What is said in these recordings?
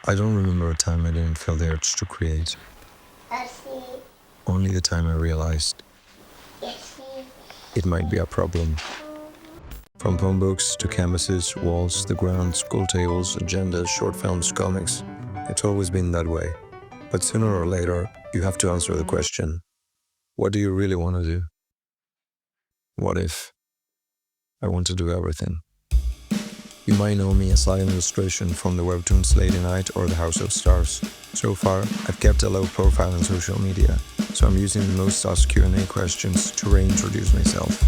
I don't remember a time I didn't feel the urge to create. Only the time I realized it might be a problem. From phone books to canvases, walls, the ground, school tables, agendas, short films, comics. It's always been that way. But sooner or later, you have to answer the question, what do you really want to do? What if I want to do everything? You might know me as an illustration from the Webtoons LadyKnight or the House of Stars. So far, I've kept a low profile on social media, so I'm using the most asked Q&A questions to reintroduce myself.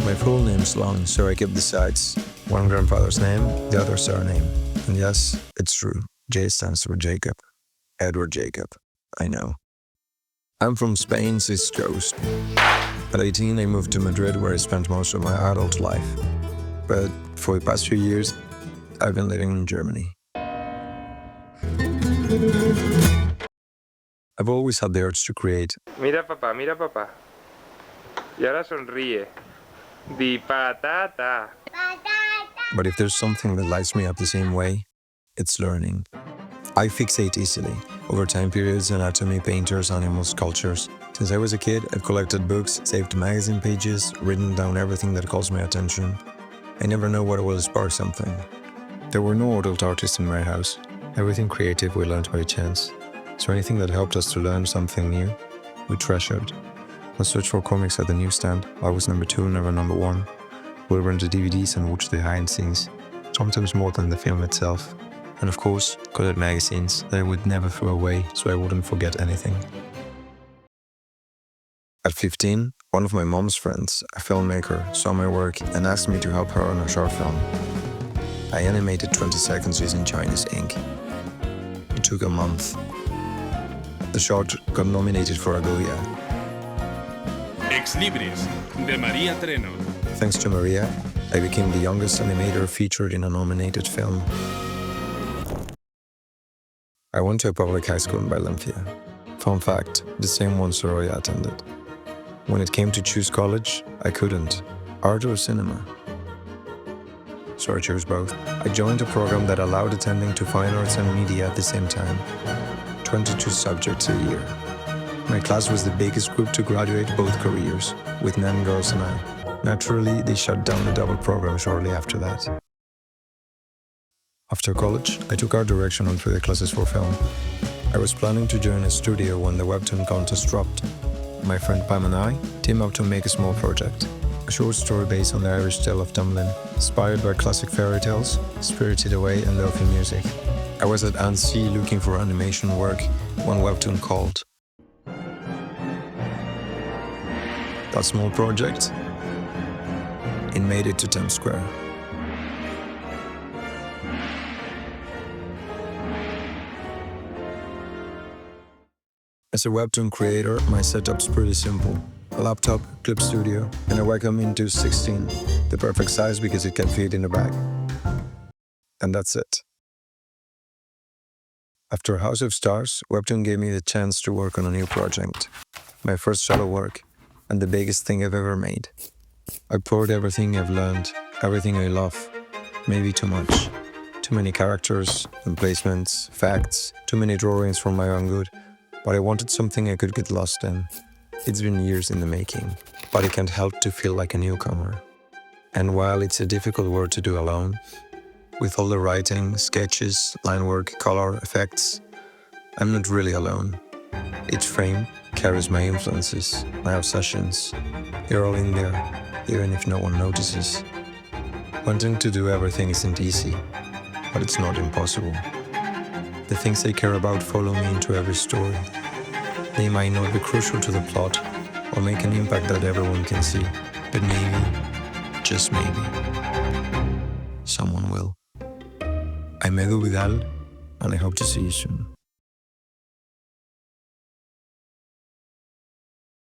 My full name's long, so I kept the sides. One grandfather's name, the other surname. And yes, it's true, J stands for Jacob. Edward Jacob, I know. I'm from Spain's East Coast. At 18, I moved to Madrid, where I spent most of my adult life. But for the past few years, I've been living in Germany. I've always had the urge to create. Mira papá, mira papá. Y ahora sonríe. Di patata. But if there's something that lights me up the same way, it's learning. I fixate easily, over time periods, anatomy, painters, animals, sculptures. Since I was a kid, I've collected books, saved magazine pages, written down everything that calls my attention. I never know what will spark something. There were no adult artists in my house. Everything creative we learned by chance. So anything that helped us to learn something new, we treasured. Let's search for comics at the newsstand. I was number 2, never number 1. We'll rent the DVDs and watch the behind scenes, sometimes more than the film itself. And of course, colored magazines that I would never throw away so I wouldn't forget anything. At 15, one of my mom's friends, a filmmaker, saw my work and asked me to help her on a short film. I animated 20 seconds using Chinese ink. It took a month. The short got nominated for a Goya. Ex Libris, de María Treno. Thanks to Maria, I became the youngest animator featured in a nominated film. I went to a public high school in Valencia. Fun fact, the same one Sorolla attended. When it came to choose college, I couldn't. Art or cinema? So I chose both. I joined a program that allowed attending to fine arts and media at the same time. 22 subjects a year. My class was the biggest group to graduate both careers, with 9 girls and I. Naturally, they shut down the double program shortly after that. After college, I took art direction on 3 classes for film. I was planning to join a studio when the Webtoon contest dropped. My friend Pam and I teamed up to make a small project. A short story based on the Irish tale of Dublin, inspired by classic fairy tales, Spirited Away and lofi music. I was at Anthill looking for animation work when Webtoon called. That small project, it made it to Times Square. As a Webtoon creator, my setup's pretty simple. A laptop, clip studio, and a Wacom Into 16, the perfect size because it can fit in a bag. And that's it. After House of Stars, Webtoon gave me the chance to work on a new project. My first solo work, and the biggest thing I've ever made. I poured everything I've learned, everything I love, maybe too much. Too many characters, emplacements, facts, too many drawings for my own good. But I wanted something I could get lost in. It's been years in the making, but I can't help to feel like a newcomer. And while it's a difficult work to do alone, with all the writing, sketches, line work, color, effects, I'm not really alone. Each frame carries my influences, my obsessions. They're all in there, even if no one notices. Wanting to do everything isn't easy, but it's not impossible. The things I care about follow me into every story. They might not be crucial to the plot or make an impact that everyone can see, but maybe, just maybe, someone will. I'm Edu Vidal, and I hope to see you soon.